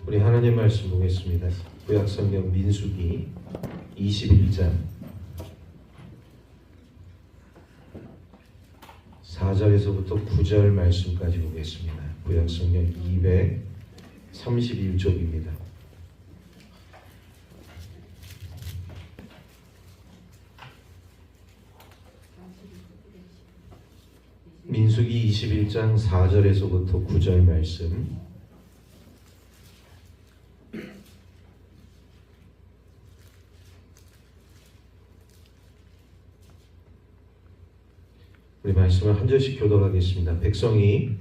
우리 하나님 말씀 보겠습니다. 구약성경 민수기 21장 4절에서부터 9절 말씀까지 보겠습니다. 구약성경 231쪽입니다. 민수기 21장 4절에서부터 9절 말씀. 우리 말씀을 한 절씩 교독하겠습니다. 백성이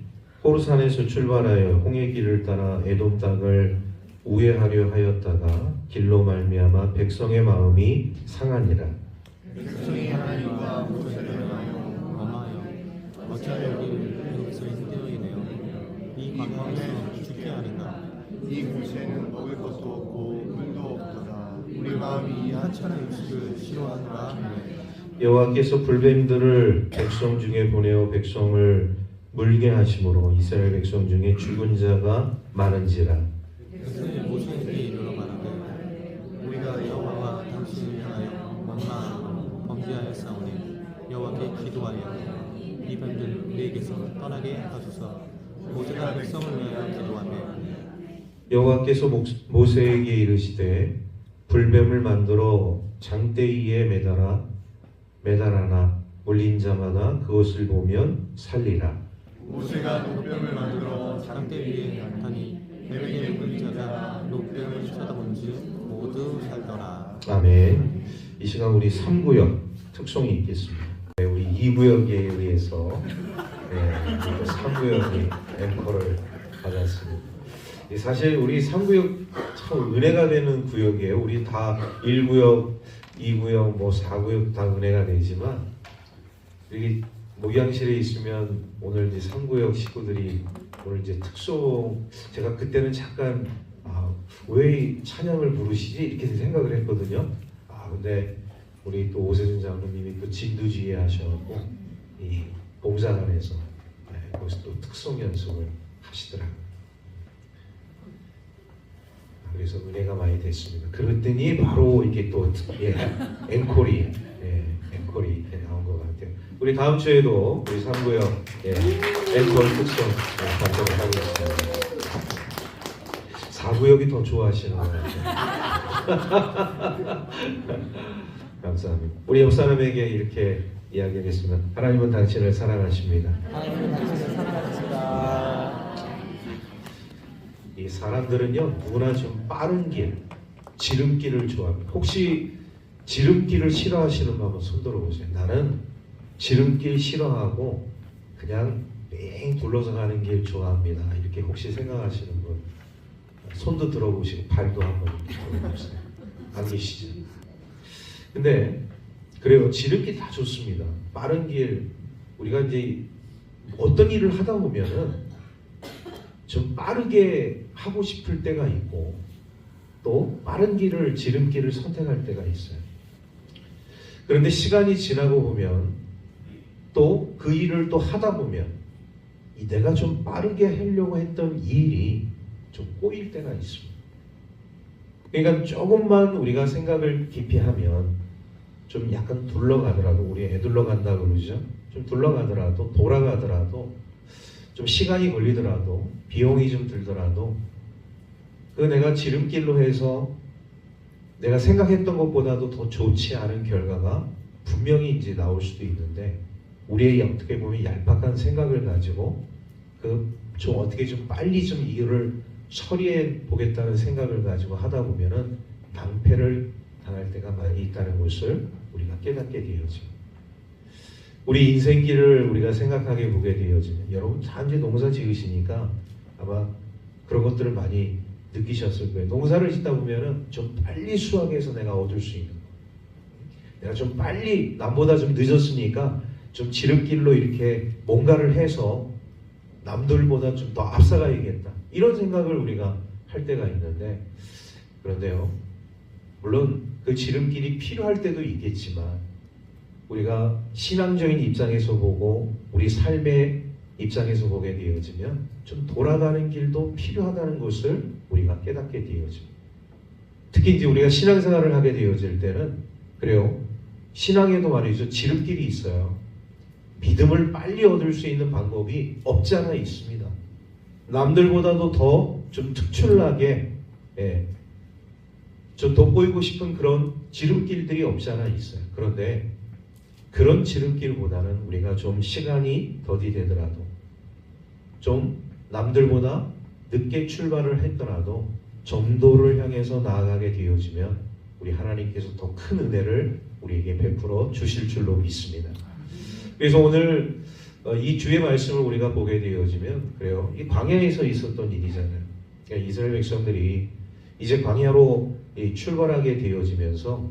호르산에서 출발하여 홍해 길을 따라 에돔 땅을 우회하려 하였다가 길로 말미암아 백성의 마음이 상하니라. 백성이 하나님과 모세를 향하여 원하여 어찌하여 우리를 애굽에서 인도하이내어 이 광야에서 죽게 하리까. 이 곳에는 먹을 것도 없고 물도 없도다. 우리 마음이 하찮은 음식을 싫어하노라 하네. 여호와께서 불뱀들을 백성 중에 보내어 백성을 물게 하심으로 이스라엘 백성 중에 죽은 자가 많은지라. 백성이 모세에게 이르러 말하되 우리가 여호와와 당신을 향하여 원망하고 범죄하였사오니 여호와께 기도하여 이 뱀들 우리에게서 떠나게 하소서. 모세가 백성을 위하여 기도하며 여호와께서 모세에게 이르시되 불뱀을 만들어 장대위에 매달아나 물린 자마다 그것을 보면 살리라. 모세가 노뱀을 만들어 장대 위에 하니 뱀에게 물린 자가 노뱀을 쳐다본즉 모두 살더라. 아멘. 이 시간 우리 3구역 특송이 있겠습니다. 우리 2구역에 의해서 3구역이 앵커를 받았습니다. 사실 우리 3구역 참 은혜가 되는 구역이에요. 우리 다 1구역, 2구역, 4구역 다 은혜가 되지만 여기 목양실에 있으면 오늘 이제 3구역 식구들이 오늘 이제 특송, 제가 그때는 잠깐 왜 찬양을 부르시지 이렇게 생각을 했거든요. 근데 우리 또 오세준 장로님이 또 진두지휘 하셔갖고 이 봉사관에서 거기서 또 특송 연습을 하시더라고요. 그래서 은혜가 많이 됐습니다. 그랬더니 바로 이렇게 또 앵콜이 나온 것 같아요. 우리 다음 주에도 우리 3구역 앵콜 특송 받도록 하겠습니다. 4구역이 더 좋아하시는 것 같아요. 감사합니다. 우리 옆 사람에게 이렇게 이야기하겠습니다. 하나님은 당신을 사랑하십니다. 하나님은 당신을 사랑하십니다. 이 사람들은요 누구나 좀 빠른 길, 지름길을 좋아합니다. 혹시 지름길을 싫어하시는 분 한번 손 들어보세요. 나는 지름길 싫어하고 그냥 뺑 둘러서 가는 길 좋아합니다. 이렇게 혹시 생각하시는 분 손도 들어보시고 발도 한번 이렇게 들어보세요. 안 계시죠? 근데 그래요. 지름길 다 좋습니다. 빠른 길, 우리가 이제 어떤 일을 하다 보면은 좀 빠르게 하고 싶을 때가 있고 또 빠른 길을, 지름길을 선택할 때가 있어요. 그런데 시간이 지나고 보면 또 그 일을 또 하다 보면 내가 좀 빠르게 하려고 했던 이 일이 좀 꼬일 때가 있습니다. 그러니까 조금만 우리가 생각을 깊이 하면 좀 약간 둘러가더라도, 우리 애둘러 간다 그러죠. 좀 둘러가더라도, 돌아가더라도, 좀 시간이 걸리더라도, 비용이 좀 들더라도 내가 지름길로 해서 내가 생각했던 것보다도 더 좋지 않은 결과가 분명히 이제 나올 수도 있는데, 우리의 어떻게 보면 얄팍한 생각을 가지고 좀 어떻게 좀 빨리 좀 이거를 처리해 보겠다는 생각을 가지고 하다 보면은 낭패를 당할 때가 많이 있다는 것을 우리가 깨닫게 되어집니다. 우리 인생길을 우리가 생각하게 보게 되어지면, 여러분 다 이제 농사 지으시니까 아마 그런 것들을 많이 느끼셨을 거예요. 농사를 짓다 보면은 좀 빨리 수확해서 내가 얻을 수 있는 거. 내가 좀 빨리, 남보다 좀 늦었으니까 좀 지름길로 이렇게 뭔가를 해서 남들보다 좀 더 앞서가야겠다. 이런 생각을 우리가 할 때가 있는데, 그런데요, 물론 그 지름길이 필요할 때도 있겠지만 우리가 신앙적인 입장에서 보고 우리 삶의 입장에서 보게 되어지면 좀 돌아가는 길도 필요하다는 것을 우리가 깨닫게 되어집니다. 특히 이제 우리가 신앙생활을 하게 되어질 때는 그래요. 신앙에도 말이죠. 지름길이 있어요. 믿음을 빨리 얻을 수 있는 방법이 없지 않아 있습니다. 남들보다도 더 좀 특출나게 좀 돋보이고 싶은 그런 지름길들이 없지 않아 있어요. 그런데 그런 지름길보다는 우리가 좀 시간이 더디 되더라도 좀 남들보다 늦게 출발을 했더라도 정도를 향해서 나아가게 되어지면 우리 하나님께서 더 큰 은혜를 우리에게 베풀어 주실 줄로 믿습니다. 그래서 오늘 이 주의 말씀을 우리가 보게 되어지면 그래요. 이 광야에서 있었던 일이잖아요. 그러니까 이스라엘 백성들이 이제 광야로 출발하게 되어지면서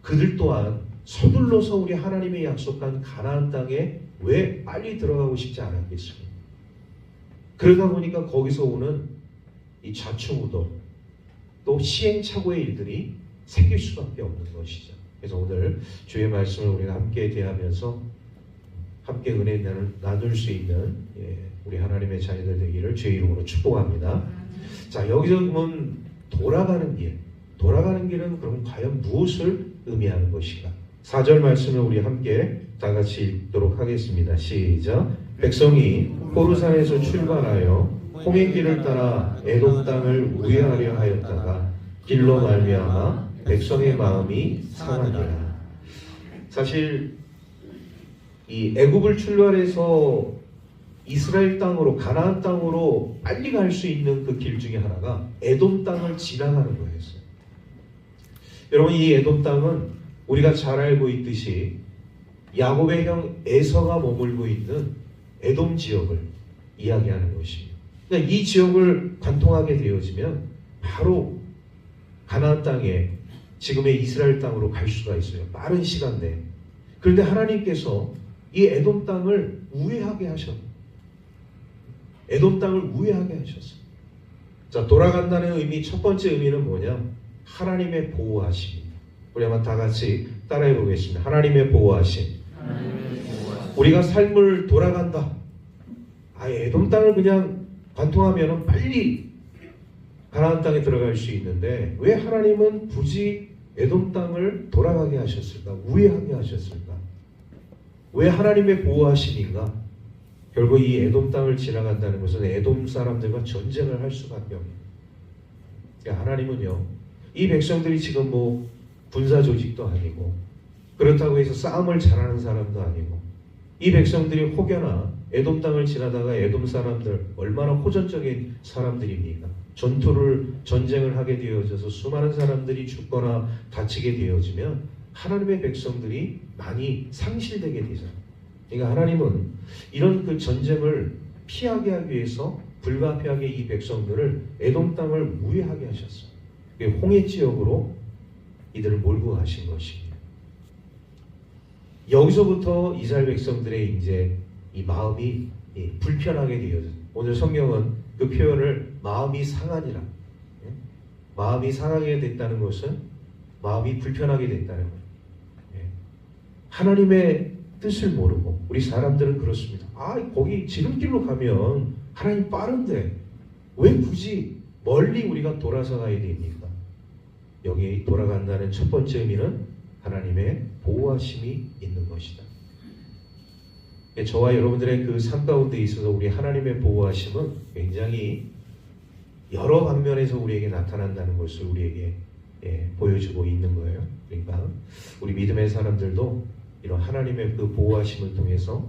그들 또한 서둘러서 우리 하나님의 약속한 가나안 땅에 왜 빨리 들어가고 싶지 않았겠습니까? 그러다 보니까 거기서 오는 이 좌충우돌 또 시행착오의 일들이 생길 수밖에 없는 것이죠. 그래서 오늘 주의 말씀을 우리가 함께 대하면서 함께 은혜 나눌 수 있는 우리 하나님의 자녀들 되기를 주의 이름으로 축복합니다. 자, 여기서 보면 돌아가는 길은 그럼 과연 무엇을 의미하는 것인가? 4절 말씀을 우리 함께 다 같이 읽도록 하겠습니다. 시작. 백성이 호르산에서 출발하여 홍해 길을 따라 에돔 땅을 우회하려 하였다가 길로 말미암아 백성의 마음이 상하니라. 사실 이 애굽을 출발해서 이스라엘 땅으로 가나안 땅으로 빨리 갈 수 있는 그 길 중에 하나가 에돔 땅을 지나가는 거였어요. 여러분, 이 에돔 땅은 우리가 잘 알고 있듯이 야곱의 형 에서가 머물고 있는 에돔 지역을 이야기하는 것입니다. 그러니까 이 지역을 관통하게 되어지면 바로 가나안 땅에 지금의 이스라엘 땅으로 갈 수가 있어요. 빠른 시간 내에. 그런데 하나님께서 이 에돔 땅을 우회하게 하셨어요. 에돔 땅을 우회하게 하셨어요. 자, 돌아간다는 의미, 첫 번째 의미는 뭐냐? 하나님의 보호하심입니다. 우리 한번 다 같이 따라해 보겠습니다. 하나님의 보호하심. 우리가 삶을 돌아간다. 에돔 땅을 그냥 관통하면 빨리 가나안 땅에 들어갈 수 있는데 왜 하나님은 굳이 에돔 땅을 돌아가게 하셨을까? 우회하게 하셨을까? 왜 하나님의 보호하심인가? 결국 이 에돔 땅을 지나간다는 것은 에돔 사람들과 전쟁을 할 수밖에 없는. 그러니까 하나님은요, 이 백성들이 지금 뭐 군사 조직도 아니고 그렇다고 해서 싸움을 잘하는 사람도 아니고 이 백성들이 혹여나 에돔 땅을 지나다가 에돔 사람들 얼마나 호전적인 사람들입니까? 전쟁을 하게 되어져서 수많은 사람들이 죽거나 다치게 되어지면 하나님의 백성들이 많이 상실되게 되잖아요. 그러니까 하나님은 이런 그 전쟁을 피하게 하기 위해서 불가피하게 이 백성들을 에돔 땅을 우회하게 하셨어요. 홍해 지역으로 이들을 몰고 가신 것입니다. 여기서부터 이스라엘 백성들의 이제 이 마음이 불편하게 되어져요. 오늘 성경은 그 표현을 마음이 상하니라. 마음이 상하게 됐다는 것은 마음이 불편하게 됐다는 거예요. 하나님의 뜻을 모르고 우리 사람들은 그렇습니다. 거기 지름길로 가면 하나님 빠른데 왜 굳이 멀리 우리가 돌아서 가야 됩니까? 여기 돌아간다는 첫 번째 의미는 하나님의 보호하심이 있는 것이다. 저와 여러분들의 그 삶 가운데 있어서 우리 하나님의 보호하심은 굉장히 여러 방면에서 우리에게 나타난다는 것을 우리에게 보여주고 있는 거예요. 그러니까 우리 믿음의 사람들도 이런 하나님의 그 보호하심을 통해서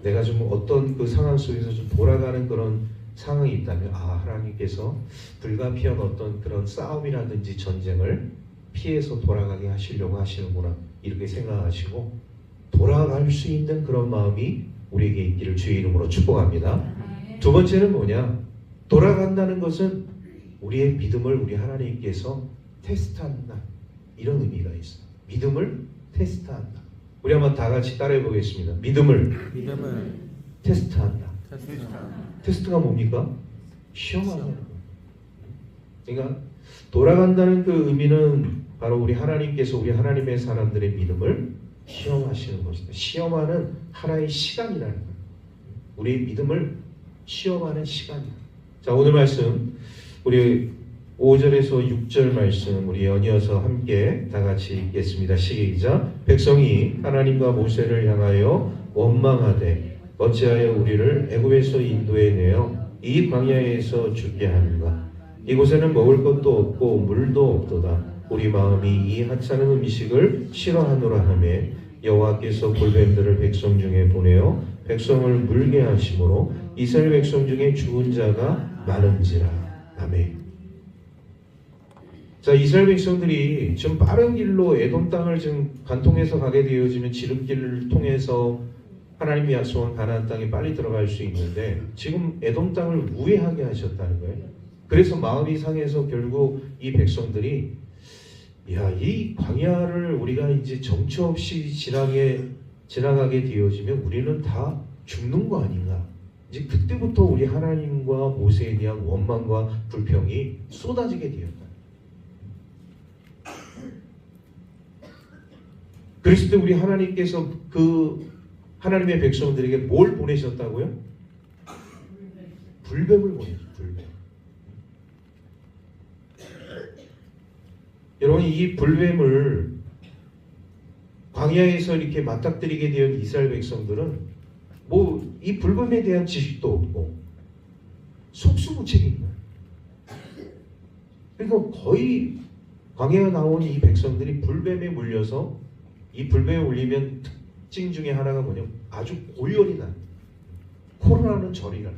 내가 좀 어떤 그 상황 속에서 좀 돌아가는 그런 상황이 있다면 하나님께서 불가피한 어떤 그런 싸움이라든지 전쟁을 피해서 돌아가게 하시려고 하시는구나 이렇게 생각하시고 돌아갈 수 있는 그런 마음이 우리에게 있기를 주의 이름으로 축복합니다. 두 번째는 뭐냐? 돌아간다는 것은 우리의 믿음을 우리 하나님께서 테스트한다 이런 의미가 있어요. 믿음을 테스트한다. 우리 한번 다 같이 따라해 보겠습니다. 믿음을 테스트한다. 테스트가 뭡니까? 시험하는 거예요. 그러니까 돌아간다는 그 의미는 바로 우리 하나님께서 우리 하나님의 사람들의 믿음을 시험하시는 것입니다. 시험하는 하나의 시간이라는 거예요. 우리 믿음을 시험하는 시간이야. 자, 오늘 말씀 우리 5절에서 6절 말씀 우리 연이어서 함께 다 같이 읽겠습니다. 시작. 백성이 하나님과 모세를 향하여 원망하되 어찌하여 우리를 애굽에서 인도해 내어 이 광야에서 죽게 하는가. 이곳에는 먹을 것도 없고 물도 없도다. 우리 마음이 이 하찮은 음식을 싫어하노라 하며 여호와께서 골뱀들을 백성 중에 보내어 백성을 물게 하심으로 이스라엘 백성 중에 죽은 자가 많은지라. 아멘. 자, 이스라엘 백성들이 좀 빠른 길로 에돔 땅을 지금 관통해서 가게 되어지면 지름길을 통해서 하나님이 약속한 가나안 땅에 빨리 들어갈 수 있는데 지금 에돔 땅을 우회하게 하셨다는 거예요. 그래서 마음이 상해서 결국 이 백성들이 이 광야를 우리가 이제 정처 없이 지나가게 되어지면 우리는 다 죽는 거 아닌가. 이제 그때부터 우리 하나님과 모세에 대한 원망과 불평이 쏟아지게 되었다. 그랬을 때 우리 하나님께서 그 하나님의 백성들에게 뭘 보내셨다고요? 불뱀을 보내셨어요. 불뱀. 여러분, 이 불뱀을 광야에서 이렇게 맞닥뜨리게 된 이스라엘 백성들은 이 불뱀에 대한 지식도 없고 속수무책인 거예요. 그러니까 거의 광야에 나온 이 백성들이 불뱀에 물려서 이 불뱀에 물리면 특징 중에 하나가 뭐냐면 아주 고열이 나요. 코로나는 절이라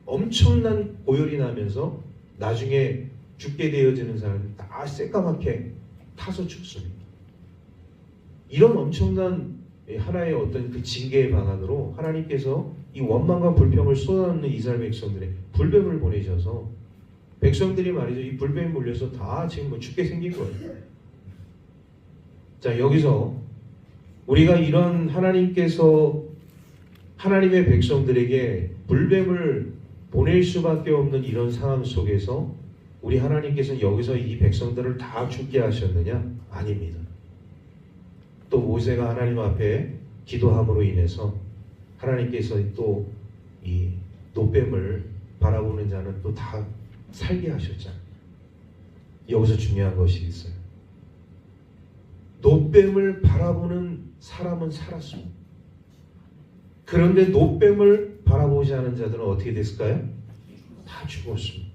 엄청난 고열이 나면서 나중에 죽게 되어지는 사람이 다 새까맣게 타서 죽습니다. 이런 엄청난 하나의 어떤 그 징계의 방안으로 하나님께서 이 원망과 불평을 쏟아놓는 이스라엘 백성들의 불뱀을 보내셔서 백성들이 말이죠, 이 불뱀에 물려서 다 지금 죽게 생긴 거예요. 자, 여기서 우리가 이런 하나님께서 하나님의 백성들에게 불뱀을 보낼 수밖에 없는 이런 상황 속에서 우리 하나님께서 여기서 이 백성들을 다 죽게 하셨느냐? 아닙니다. 또 모세가 하나님 앞에 기도함으로 인해서 하나님께서 또 이 노뱀을 바라보는 자는 또 다 살게 하셨잖아요. 여기서 중요한 것이 있어요. 노뱀을 바라보는 사람은 살았습니다. 그런데 노뱀을 바라보지 않은 자들은 어떻게 됐을까요? 다 죽었습니다.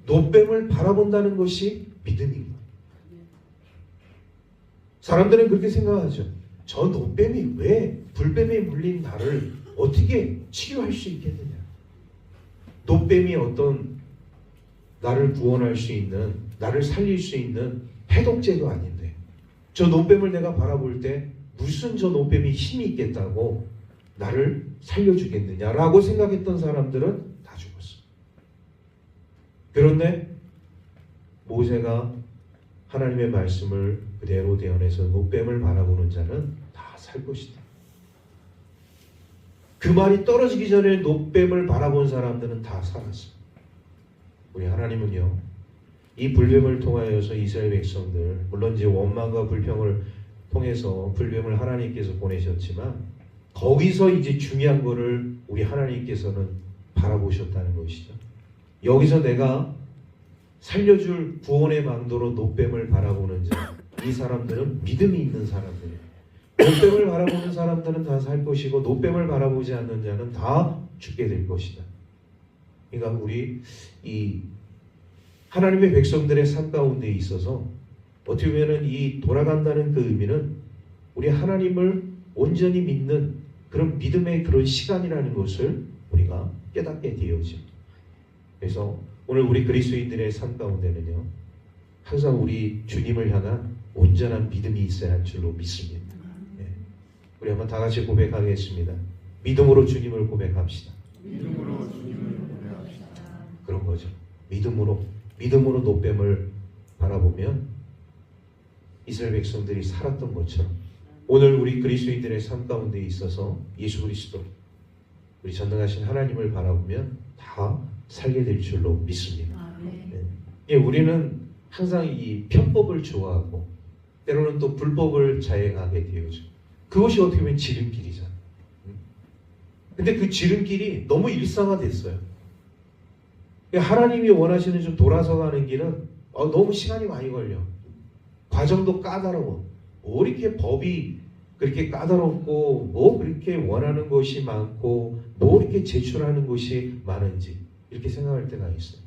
노뱀을 바라본다는 것이 믿음입니다. 사람들은 그렇게 생각하죠. 저 노뱀이 왜 불뱀에 물린 나를 어떻게 치료할 수 있겠느냐. 노뱀이 어떤 나를 구원할 수 있는, 나를 살릴 수 있는 해독제도 아닌데 저 노뱀을 내가 바라볼 때 무슨 저 노뱀이 힘이 있겠다고 나를 살려주겠느냐라고 생각했던 사람들은 다 죽었어. 그런데 모세가 하나님의 말씀을 그대로 대언해서 노뱀을 바라보는 자는 다 살 것이다. 그 말이 떨어지기 전에 노뱀을 바라본 사람들은 다 살았어. 우리 하나님은요, 이 불뱀을 통하여서 이스라엘 백성들, 물론 이제 원망과 불평을 통해서 불뱀을 하나님께서 보내셨지만 거기서 이제 중요한 거를 우리 하나님께서는 바라보셨다는 것이죠. 여기서 내가 살려줄 구원의 망도로 노뱀을 바라보는 자, 이 사람들은 믿음이 있는 사람들이에요. 노뱀을 바라보는 사람들은 다 살 것이고 노뱀을 바라보지 않는 자는 다 죽게 될 것이다. 그러니까 우리 이 하나님의 백성들의 삶 가운데 있어서 어떻게 보면 이 돌아간다는 그 의미는 우리 하나님을 온전히 믿는 그런 믿음의 그런 시간이라는 것을 우리가 깨닫게 되어집니다. 그래서 오늘 우리 그리스도인들의 삶 가운데는요, 항상 우리 주님을 향한 온전한 믿음이 있어야 할 줄로 믿습니다. 네. 우리 한번 다 같이 고백하겠습니다. 믿음으로 주님을 고백합시다. 믿음으로 주님을 고백합시다. 그런 거죠. 믿음으로 노뱀을 바라보면 이스라엘 백성들이 살았던 것처럼 오늘 우리 그리스도인들의 삶 가운데 있어서 예수 그리스도, 우리 전능하신 하나님을 바라보면 다 살게 될 줄로 믿습니다. 네. 예, 우리는 항상 이 편법을 좋아하고 때로는 또 불법을 자행하게 되어져. 그것이 어떻게 보면 지름길이잖아요. 근데 그 지름길이 너무 일상화됐어요. 하나님이 원하시는 좀 돌아서 가는 길은 너무 시간이 많이 걸려. 과정도 까다로워. 뭐 이렇게 법이 그렇게 까다롭고 뭐 그렇게 원하는 것이 많고 뭐 이렇게 제출하는 것이 많은지 이렇게 생각할 때가 있어요.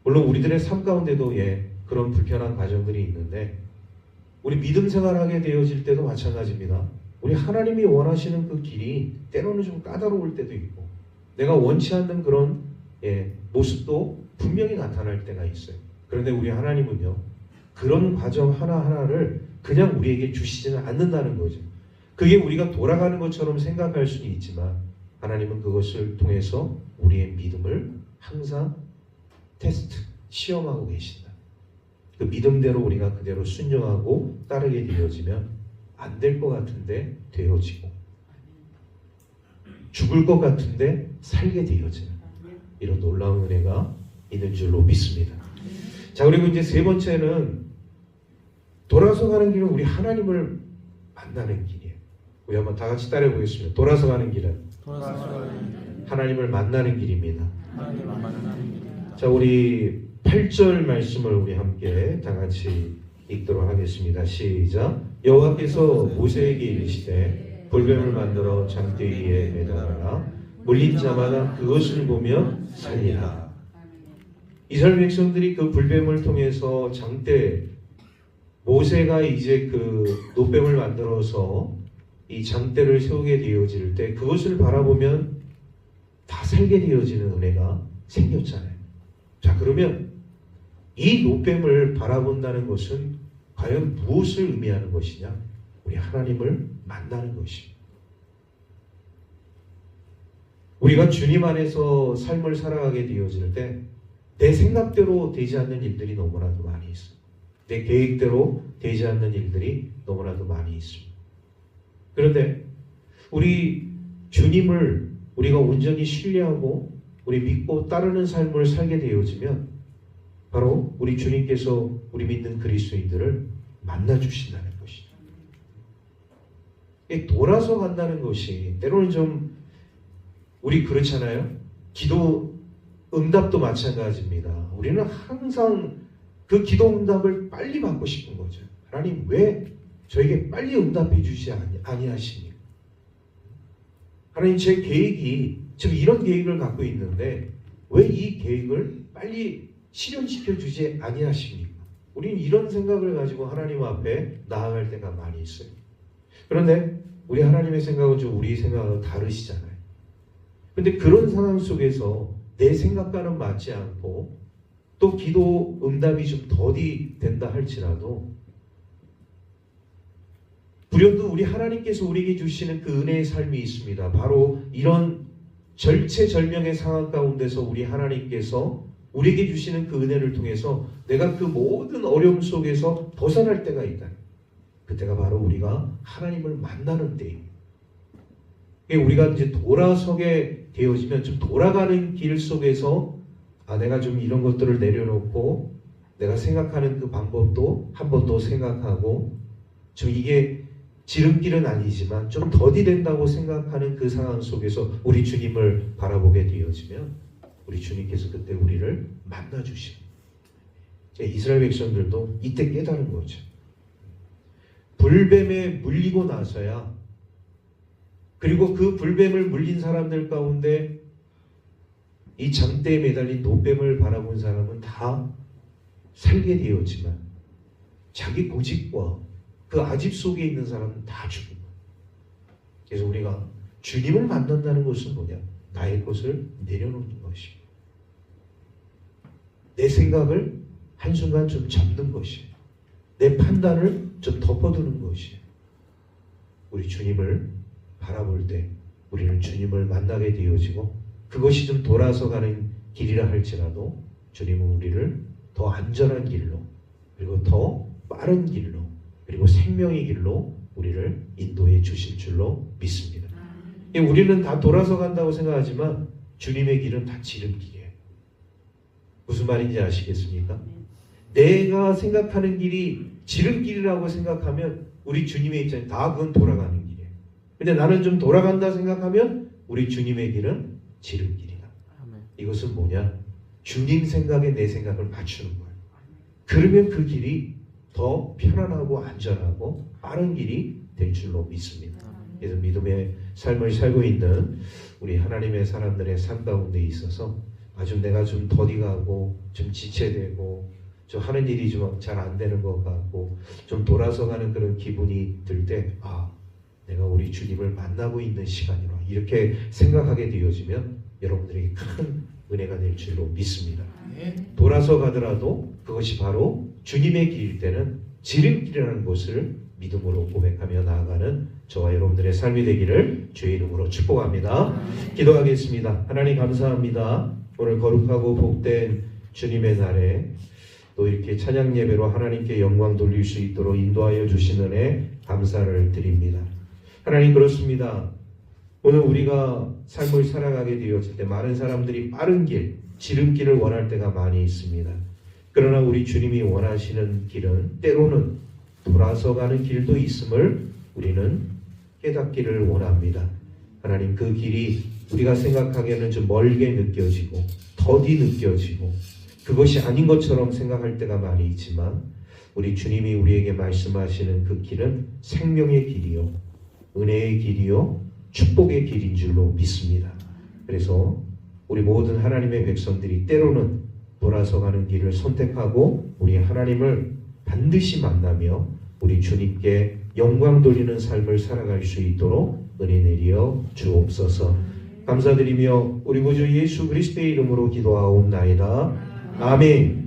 물론 우리들의 삶 가운데도 그런 불편한 과정들이 있는데 우리 믿음 생활하게 되어질 때도 마찬가지입니다. 우리 하나님이 원하시는 그 길이 때로는 좀 까다로울 때도 있고 내가 원치 않는 그런 모습도 분명히 나타날 때가 있어요. 그런데 우리 하나님은요, 그런 과정 하나하나를 그냥 우리에게 주시지는 않는다는 거죠. 그게 우리가 돌아가는 것처럼 생각할 수는 있지만 하나님은 그것을 통해서 우리의 믿음을 항상 테스트, 시험하고 계신다. 그 믿음대로 우리가 그대로 순종하고 따르게 되어지면 안 될 것 같은데 되어지고 죽을 것 같은데 살게 되어지는 이런 놀라운 은혜가 있는 줄로 믿습니다. 자, 그리고 이제 세 번째는 돌아서 가는 길은 우리 하나님을 만나는 길이에요. 우리 한번 다 같이 따라해 보겠습니다. 돌아서 가는 길은 하나님을 만나는 길입니다. 자, 우리 8절 말씀을 우리 함께 다 같이 읽도록 하겠습니다. 시작. 여호와께서 모세에게 이르시되 볼뱀을 만들어 장대 위에 매달아라. 물린 자마다 그것을 보면 살리라. 이스라엘 백성들이 그 불뱀을 통해서 장대 모세가 이제 그 노뱀을 만들어서 이 장대를 세우게 되어질 때 그것을 바라보면 다 살게 되어지는 은혜가 생겼잖아요. 자, 그러면 이 노뱀을 바라본다는 것은 과연 무엇을 의미하는 것이냐? 우리 하나님을 만나는 것입니다. 우리가 주님 안에서 삶을 살아가게 되어질 때 내 생각대로 되지 않는 일들이 너무나도 많이 있어요. 내 계획대로 되지 않는 일들이 너무나도 많이 있습니다. 그런데 우리 주님을 우리가 온전히 신뢰하고 우리 믿고 따르는 삶을 살게 되어지면 바로 우리 주님께서 우리 믿는 그리스도인들을 만나주신다는 것이죠. 돌아서 간다는 것이 때로는 좀 우리 그렇잖아요. 기도 응답도 마찬가지입니다. 우리는 항상 그 기도 응답을 빨리 받고 싶은 거죠. 하나님 왜 저에게 빨리 응답해 주시지 아니하시니? 하나님 제 계획이 지금 이런 계획을 갖고 있는데 왜 이 계획을 빨리 실현시켜 주지 아니하십니까? 우리는 이런 생각을 가지고 하나님 앞에 나아갈 때가 많이 있어요. 그런데 우리 하나님의 생각은 좀 우리 생각은 다르시잖아요. 근데 그런 상황 속에서 내 생각과는 맞지 않고 또 기도 응답이 좀 더디 된다 할지라도 불현도 우리 하나님께서 우리에게 주시는 그 은혜의 삶이 있습니다. 바로 이런 절체절명의 상황 가운데서 우리 하나님께서 우리에게 주시는 그 은혜를 통해서 내가 그 모든 어려움 속에서 벗어날 때가 있다. 그때가 바로 우리가 하나님을 만나는 때입니다. 우리가 이제 돌아서게 되어지면 좀 돌아가는 길 속에서 내가 좀 이런 것들을 내려놓고 내가 생각하는 그 방법도 한 번 더 생각하고 좀 이게 지름길은 아니지만 좀 더디 된다고 생각하는 그 상황 속에서 우리 주님을 바라보게 되어지면 우리 주님께서 그때 우리를 만나주십니다. 이스라엘 백성들도 이때 깨달은 거죠. 불뱀에 물리고 나서야 그리고 그 불뱀을 물린 사람들 가운데 이 장대에 매달린 노뱀을 바라본 사람은 다 살게 되었지만 자기 고집과 그 아집 속에 있는 사람은 다 죽은 거예요. 그래서 우리가 주님을 만난다는 것은 뭐냐? 나의 것을 내려놓는 것입니다. 내 생각을 한순간 좀 접는 것이에요. 내 판단을 좀 덮어두는 것이에요. 우리 주님을 바라볼 때 우리는 주님을 만나게 되어지고 그것이 좀 돌아서 가는 길이라 할지라도 주님은 우리를 더 안전한 길로 그리고 더 빠른 길로 그리고 생명의 길로 우리를 인도해 주실 줄로 믿습니다. 우리는 다 돌아서 간다고 생각하지만 주님의 길은 다 지름길이에요. 무슨 말인지 아시겠습니까? 내가 생각하는 길이 지름길이라고 생각하면 우리 주님의 입장에 다 그건 돌아가는 길이에요. 근데 나는 좀 돌아간다 생각하면 우리 주님의 길은 지름길이다. 아멘. 이것은 뭐냐? 주님 생각에 내 생각을 맞추는 거예요. 그러면 그 길이 더 편안하고 안전하고 빠른 길이 될 줄로 믿습니다. 그래서 믿음의 삶을 살고 있는 우리 하나님의 사람들의 삶 가운데 있어서 아주 내가 좀 더디가고 좀 지체되고 좀 하는 일이 좀 잘 안 되는 것 같고 좀 돌아서 가는 그런 기분이 들 때 내가 우리 주님을 만나고 있는 시간이라 이렇게 생각하게 되어지면 여러분들에게 큰 은혜가 될 줄로 믿습니다. 돌아서 가더라도 그것이 바로 주님의 길일 때는 지름길이라는 것을 믿음으로 고백하며 나아가는 저와 여러분들의 삶이 되기를 주의 이름으로 축복합니다. 기도하겠습니다. 하나님 감사합니다. 오늘 거룩하고 복된 주님의 날에 또 이렇게 찬양 예배로 하나님께 영광 돌릴 수 있도록 인도하여 주신 은혜 감사를 드립니다. 하나님 그렇습니다. 오늘 우리가 삶을 살아가게 되었을 때 많은 사람들이 빠른 길, 지름길을 원할 때가 많이 있습니다. 그러나 우리 주님이 원하시는 길은 때로는 돌아서 가는 길도 있음을 우리는 깨닫기를 원합니다. 하나님 그 길이 우리가 생각하기에는 좀 멀게 느껴지고 더디 느껴지고 그것이 아닌 것처럼 생각할 때가 많이 있지만 우리 주님이 우리에게 말씀하시는 그 길은 생명의 길이요 은혜의 길이요 축복의 길인 줄로 믿습니다. 그래서 우리 모든 하나님의 백성들이 때로는 돌아서 가는 길을 선택하고 우리 하나님을 반드시 만나며 우리 주님께 영광 돌리는 삶을 살아갈 수 있도록 은혜 내려 주옵소서. 감사드리며 우리 구주 예수 그리스도의 이름으로 기도하옵나이다. 아멘.